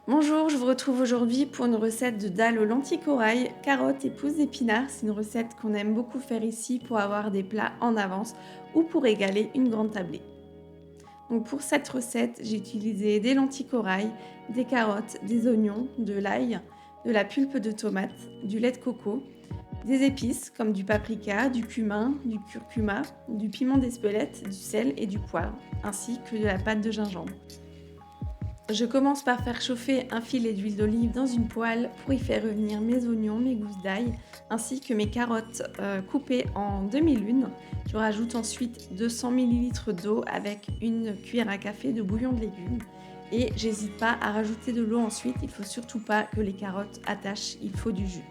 Bonjour, je vous retrouve aujourd'hui pour une recette de dalle aux lentilles corail, carottes et pousses d'épinards. C'est une recette qu'on aime beaucoup faire ici pour avoir des plats en avance ou pour régaler une grande tablée. Donc pour cette recette, j'ai utilisé des lentilles corail, des carottes, des oignons, de l'ail, de la pulpe de tomate, du lait de coco, des épices comme du paprika, du cumin, du curcuma, du piment d'Espelette, du sel et du poivre, ainsi que de la pâte de gingembre. Je commence par faire chauffer un filet d'huile d'olive dans une poêle pour y faire revenir mes oignons, mes gousses d'ail ainsi que mes carottes coupées en demi-lune. Je rajoute ensuite 200 ml d'eau avec une cuillère à café de bouillon de légumes. Et j'hésite pas à rajouter de l'eau ensuite, il faut surtout pas que les carottes attachent, il faut du jus.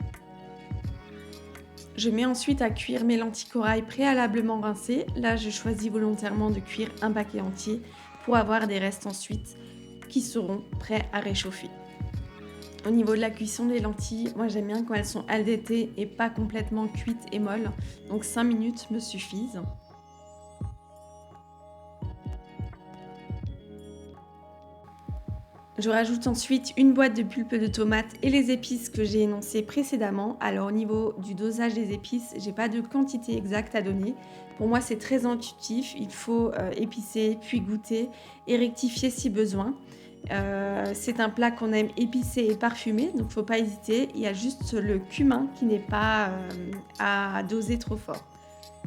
Je mets ensuite à cuire mes lentilles corail préalablement rincées. Là, je choisis volontairement de cuire un paquet entier pour avoir des restes ensuite qui seront prêts à réchauffer. Au niveau de la cuisson des lentilles, moi j'aime bien quand elles sont al dente et pas complètement cuites et molles. Donc 5 minutes me suffisent. Je rajoute ensuite une boîte de pulpe de tomate et les épices que j'ai énoncées précédemment. Alors au niveau du dosage des épices, j'ai pas de quantité exacte à donner. Pour moi c'est très intuitif, il faut épicer puis goûter et rectifier si besoin. C'est un plat qu'on aime épicé et parfumé, donc faut pas hésiter. Il y a juste le cumin qui n'est pas à doser trop fort.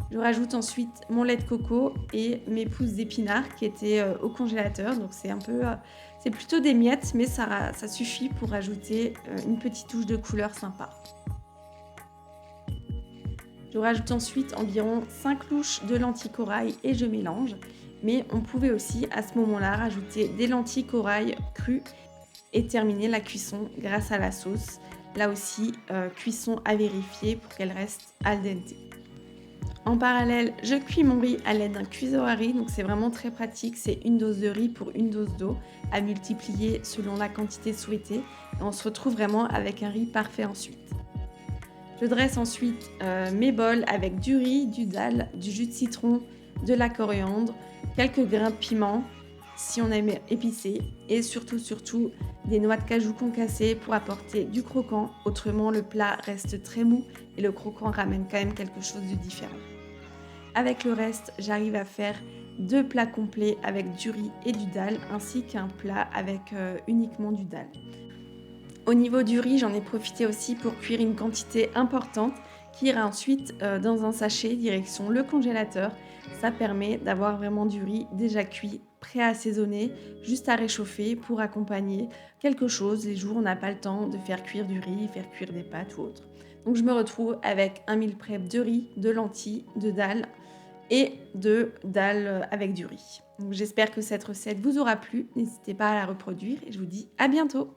Je rajoute ensuite mon lait de coco et mes pousses d'épinards qui étaient au congélateur. Donc c'est plutôt des miettes, mais ça suffit pour rajouter une petite touche de couleur sympa. Je rajoute ensuite environ 5 louches de lentilles corail et je mélange. Mais on pouvait aussi à ce moment-là rajouter des lentilles corail crues et terminer la cuisson grâce à la sauce. Là aussi, cuisson à vérifier pour qu'elle reste al dente. En parallèle, je cuis mon riz à l'aide d'un cuiseur à riz, donc c'est vraiment très pratique, c'est une dose de riz pour une dose d'eau, à multiplier selon la quantité souhaitée, et on se retrouve vraiment avec un riz parfait ensuite. Je dresse ensuite mes bols avec du riz, du dalle, du jus de citron, de la coriandre, quelques grains de piment, si on aime épicé, et surtout des noix de cajou concassées pour apporter du croquant, autrement le plat reste très mou et le croquant ramène quand même quelque chose de différent. Avec le reste, j'arrive à faire 2 plats complets avec du riz et du dalle, ainsi qu'un plat avec uniquement du dalle. Au niveau du riz, j'en ai profité aussi pour cuire une quantité importante qui ira ensuite dans un sachet direction le congélateur. Ça permet d'avoir vraiment du riz déjà cuit, prêt à assaisonner, juste à réchauffer pour accompagner quelque chose les jours où on n'a pas le temps de faire cuire du riz, faire cuire des pâtes ou autre. Donc je me retrouve avec un meal prep de riz, de lentilles, de dalle et de dalle avec du riz. Donc j'espère que cette recette vous aura plu. N'hésitez pas à la reproduire et je vous dis à bientôt.